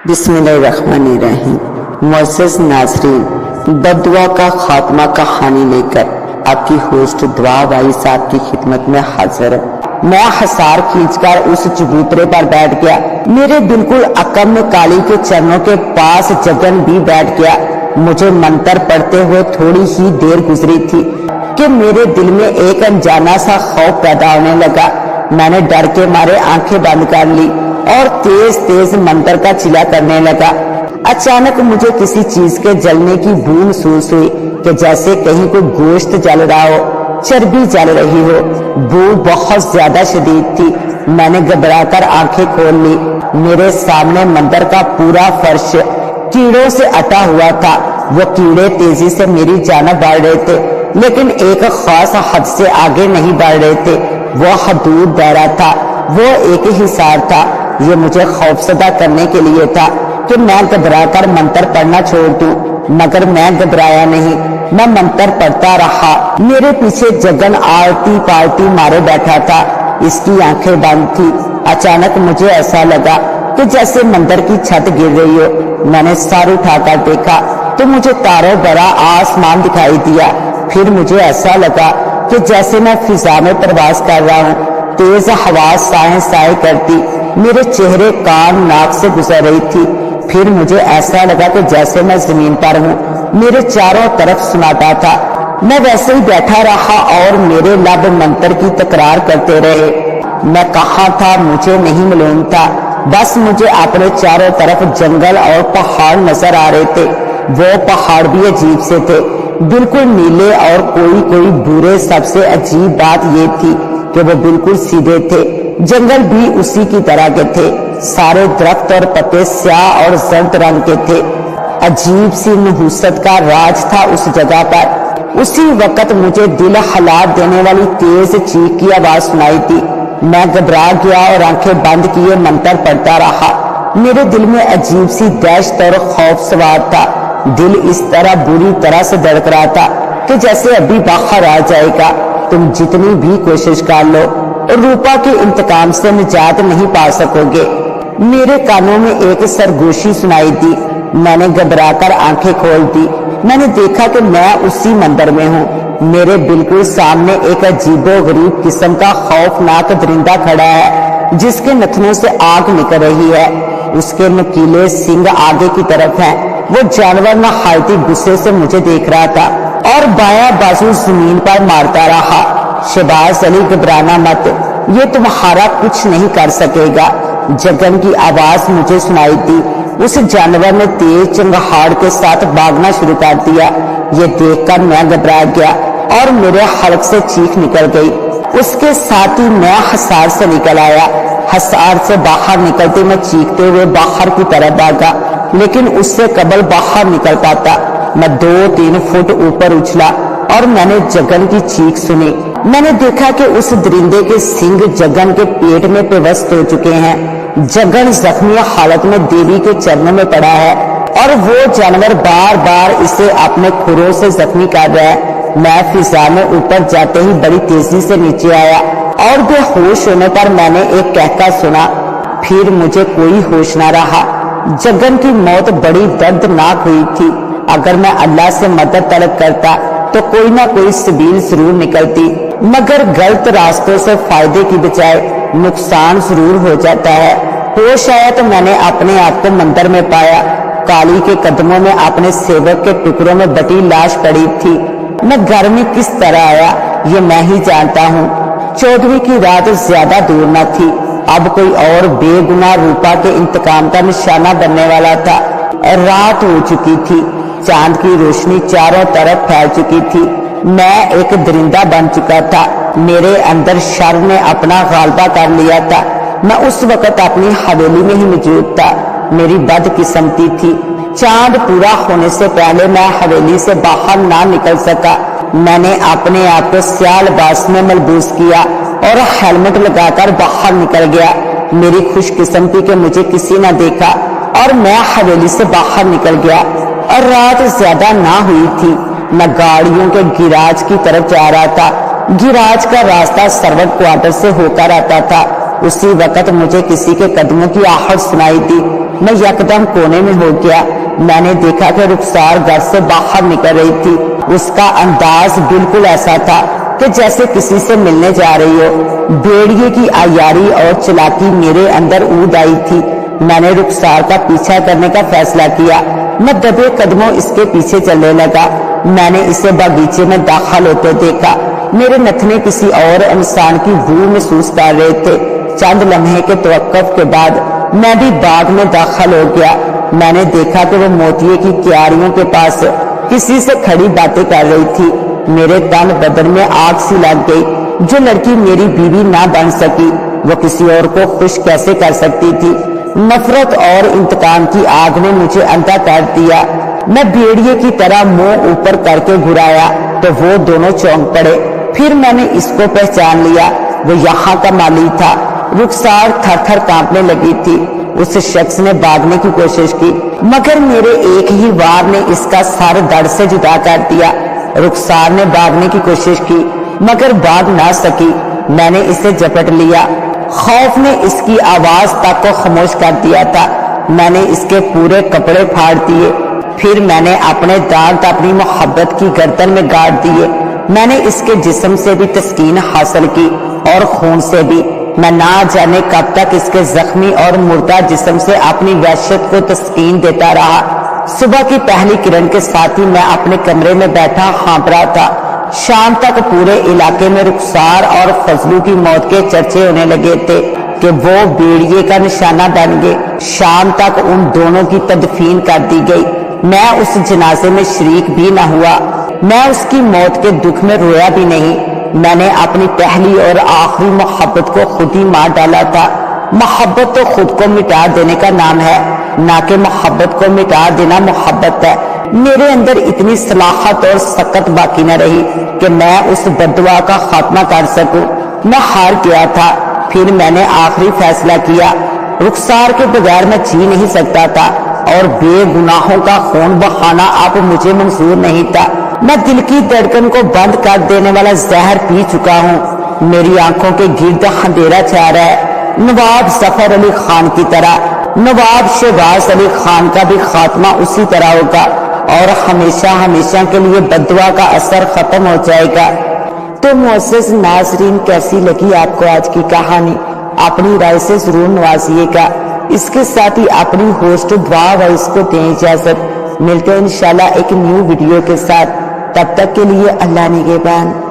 بسم اللہ الرحمن الرحیم۔ معزز ناظرین، بددعا کا خاتمہ کہانی لے کر آپ کی ہوسٹ دعا بھائی صاحب کی خدمت میں حاضر ہے۔ میں حسار کھینچ کر اس چبوترے پر بیٹھ گیا۔ میرے بالکل عقب میں کالی کے چرنوں کے پاس جگن بھی بیٹھ گیا۔ مجھے منتر پڑھتے ہوئے تھوڑی ہی دیر گزری تھی کہ میرے دل میں ایک انجانا سا خوف پیدا ہونے لگا۔ میں نے ڈر کے مارے آنکھیں بند کر لی اور تیز تیز منتر کا چلا کرنے لگا۔ اچانک مجھے کسی چیز کے جلنے کی بو محسوس ہوئی کہ جیسے کہیں کوئی گوشت جل رہا ہو، چربی جل رہی ہو۔ بو بہت زیادہ شدید تھی۔ میں نے گھبرا کر آنکھیں کھول لی۔ میرے سامنے مندر کا پورا فرش کیڑوں سے اٹا ہوا تھا۔ وہ کیڑے تیزی سے میری جانب بڑھ رہے تھے، لیکن ایک خاص حد سے آگے نہیں بڑھ رہے تھے۔ وہ حدود دائرہ تھا، وہ ایک حصار تھا۔ یہ مجھے خوفزدہ کرنے کے لیے تھا کہ میں گھبرا کر منتر پڑھنا چھوڑ دوں، مگر میں گھبرایا نہیں۔ میں منتر پڑھتا رہا۔ میرے پیچھے جگن آرتی پارٹی مارے بیٹھا تھا۔ اس کی آنکھیں بند تھی۔ اچانک مجھے ایسا لگا کہ جیسے مندر کی چھت گر رہی ہو۔ میں نے سر اٹھا کر دیکھا تو مجھے تاروں بھرا آسمان دکھائی دیا۔ پھر مجھے ایسا لگا کہ جیسے میں فضا میں پرواز کر رہا ہوں۔ تیز ہوا سائیں سائیں کرتی میرے چہرے کان ناک سے گزر رہی تھی۔ پھر مجھے ایسا لگا کہ جیسے میں زمین پر ہوں۔ میرے چاروں طرف سناٹا تھا۔ میں ویسے ہی بیٹھا رہا اور میرے لب منتر کی تکرار کرتے رہے۔ میں کہاں تھا مجھے نہیں معلوم تھا، بس مجھے اپنے چاروں طرف جنگل اور پہاڑ نظر آ رہے تھے۔ وہ پہاڑ بھی عجیب سے تھے، بالکل نیلے، اور کوئی بورے۔ سب سے عجیب بات یہ تھی کہ وہ بالکل سیدھے تھے۔ جنگل بھی اسی کی طرح کے تھے۔ سارے درخت اور پتے سیاہ اور زرد رنگ کے تھے۔ عجیب سی نحوست کا راج تھا اس جگہ پر۔ اسی وقت مجھے دل ہلا دینے والی تیز چیخ کی آواز سنائی تھی۔ میں گھبرا گیا اور آنکھیں بند کیے منتر پڑھتا رہا۔ میرے دل میں عجیب سی دہشت اور خوف سوار تھا۔ دل اس طرح بری طرح سے دھڑک رہا تھا کہ جیسے ابھی باہر آ جائے گا۔ تم جتنی بھی کوشش کر لو، روپا کے انتقام سے نجات نہیں پا سکو گے۔ میرے کانوں میں ایک سرگوشی سنائی دی۔ میں نے گھبرا کر آنکھیں کھول دی۔ میں نے دیکھا کہ میں اسی مندر میں ہوں۔ میرے بالکل سامنے ایک عجیب و غریب قسم کا خوفناک درندہ کھڑا ہے جس کے نتنوں سے آگ نکل رہی ہے۔ اس کے نکیلے سنگ آگے کی طرف ہیں۔ وہ جانور نہایتی غصے سے مجھے دیکھ رہا تھا اور بایاں بازو زمین پر مارتا رہا۔ شہباز علی، گھبرانا مت، یہ تمہارا کچھ نہیں کر سکے گا۔ جگن کی آواز مجھے سنائی دی۔ اس جانور نے تیز چنگاڑ کے ساتھ بھاگنا شروع کر دیا۔ یہ دیکھ کر میں گھبرا گیا اور میرے حلق سے چیخ نکل گئی۔ اس کے ساتھ ہی میں حصار سے نکل آیا۔ حصار سے باہر نکلتے میں چیختے ہوئے باہر کی طرف بھاگا، لیکن اس سے قبل باہر نکل پاتا میں 2-3 فٹ اوپر اچھلا اور میں نے جگن کی چیخ سنی۔ میں نے دیکھا کہ اس درندے کے سنگ جگن کے پیٹ میں پیوست ہو چکے ہیں۔ جگن زخمی حالت میں دیوی کے چرنوں میں پڑا ہے اور وہ جانور بار بار اسے اپنے کھروں سے زخمی کر رہا ہے۔ میں فضا میں اوپر جاتے ہی بڑی تیزی سے نیچے آیا اور بے ہوش ہونے پر میں نے ایک کہکا سنا۔ پھر مجھے کوئی ہوش نہ رہا۔ جگن کی موت بڑی دردناک ہوئی تھی۔ اگر میں اللہ سے مدد طلب کرتا تو کوئی نہ کوئی سبیل ضرور نکلتی، مگر غلط راستوں سے فائدے کی بجائے نقصان ضرور ہو جاتا ہے۔ ہوش آیا تو میں نے اپنے آپ کو مندر میں پایا۔ کالی کے قدموں میں اپنے سیوک کے ٹکڑوں میں بٹی لاش پڑی تھی۔ میں گھر میں کس طرح آیا یہ میں ہی جانتا ہوں۔ 14ویں کی رات زیادہ دور نہ تھی۔ اب کوئی اور بے گناہ روپا کے انتقام کا نشانہ بننے والا تھا۔ رات ہو چکی تھی۔ چاند کی روشنی چاروں طرف پھیل چکی تھی۔ میں ایک درندہ بن چکا تھا۔ میرے اندر شر نے اپنا غلبہ کر لیا تھا۔ میں اس وقت اپنی حویلی میں ہی موجود تھا۔ میری بدقسمتی تھی، چاند پورا ہونے سے پہلے میں حویلی سے باہر نہ نکل سکا۔ میں نے اپنے آپ کو سیاہ لباس میں ملبوس کیا اور ہیلمٹ لگا کر باہر نکل گیا۔ میری خوش قسمتی کہ مجھے کسی نہ دیکھا اور میں حویلی سے باہر نکل گیا۔ اور رات زیادہ نہ ہوئی تھی۔ میں گاڑیوں کے گیراج کی طرف جا رہا تھا۔ گیراج کا راستہ سروٹ کوارٹر سے ہو کر آتا تھا۔ اسی وقت مجھے کسی کے قدموں کی آہٹ سنائی دی میں یکدم کونے میں ہو گیا۔ میں نے دیکھا کہ رخسار گھر سے باہر نکل رہی تھی۔ اس کا انداز بالکل ایسا تھا کہ جیسے کسی سے ملنے جا رہی ہو۔ بھیڑیے کی عیاری اور چلاکی میرے اندر اود آئی تھی۔ میں نے رخسار کا پیچھا کرنے کا فیصلہ کیا۔ میں دبے قدموں اس کے پیچھے چلنے لگا۔ میں نے اسے باغیچے میں داخل ہوتے دیکھا۔ میرے نتنے کسی اور انسان کی بو محسوس کر رہے تھے۔ چند لمحے کے توقف کے بعد میں بھی باغ میں داخل ہو گیا۔ میں نے دیکھا کہ وہ موتیے کی کیاریوں کے پاس کسی سے کھڑی باتیں کر رہی تھی۔ میرے تن بدن میں آگ سی لگ گئی۔ جو لڑکی میری بیوی نہ بن سکی وہ کسی اور کو خوش کیسے کر سکتی تھی؟ نفرت اور انتقام کی آگ نے مجھے اندھا کر دیا۔ میں بھیڑیے کی طرح منہ اوپر کر کے گھرایا تو وہ دونوں چونک پڑے۔ پھر میں نے اس کو پہچان لیا، وہ یہاں کا مالی تھا۔ رخسار تھر تھر کانپنے لگی تھی۔ اس شخص نے بھاگنے کی کوشش کی مگر میرے ایک ہی وار نے اس کا سر دڑ سے جدا کر دیا۔ رخسار نے بھاگنے کی کوشش کی مگر بھاگ نہ سکی۔ میں نے اسے جپٹ لیا۔ خوف نے اس کی آواز تک کو خاموش کر دیا تھا۔ میں نے اس کے پورے کپڑے پھاڑ دیے۔ پھر میں نے اپنے دانت اپنی محبت کی گردن میں گاڑ دیے۔ میں نے اس کے جسم سے بھی تسکین حاصل کی اور خون سے بھی۔ میں نہ جانے کب تک اس کے زخمی اور مردہ جسم سے اپنی وحشت کو تسکین دیتا رہا۔ صبح کی پہلی کرن کے ساتھ ہی میں اپنے کمرے میں بیٹھا ہانپ رہا تھا۔ شام تک پورے علاقے میں رخسار اور فضلو کی موت کے چرچے ہونے لگے تھے کہ وہ بھیڑیے کا نشانہ بن گئے۔ شام تک ان دونوں کی تدفین کر دی گئی۔ میں اس جنازے میں شریک بھی نہ ہوا۔ میں اس کی موت کے دکھ میں رویا بھی نہیں۔ میں نے اپنی پہلی اور آخری محبت کو خود ہی مار ڈالا تھا۔ محبت تو خود کو مٹا دینے کا نام ہے، نہ کہ محبت کو مٹا دینا محبت ہے۔ میرے اندر اتنی صلاحت اور سکت باقی نہ رہی کہ میں اس بددعا کا خاتمہ کر سکوں۔ میں ہار گیا تھا۔ پھر میں نے آخری فیصلہ کیا۔ رخسار کے بغیر میں جی نہیں سکتا تھا اور بے گناہوں کا خون بہانا اب مجھے منظور نہیں تھا۔ میں دل کی دھڑکن کو بند کر دینے والا زہر پی چکا ہوں۔ میری آنکھوں کے گرد اندھیرا چھا رہا ہے۔ نواب ظفر علی خان کی طرح نواب شہباز علی خان کا بھی خاتمہ اسی طرح ہوگا اور ہمیشہ ہمیشہ کے لیے بددعا کا اثر ختم ہو جائے گا۔ تو معزز ناظرین، کیسی لگی آپ کو آج کی کہانی؟ اپنی رائے سے ضرور نوازیے گا۔ اس کے ساتھ ہی اپنی ہوسٹ دعا وائس کو دیں اجازت۔ ملتے ہیں انشاءاللہ ایک نیو ویڈیو کے ساتھ۔ تب تک کے لیے اللہ نگہبان۔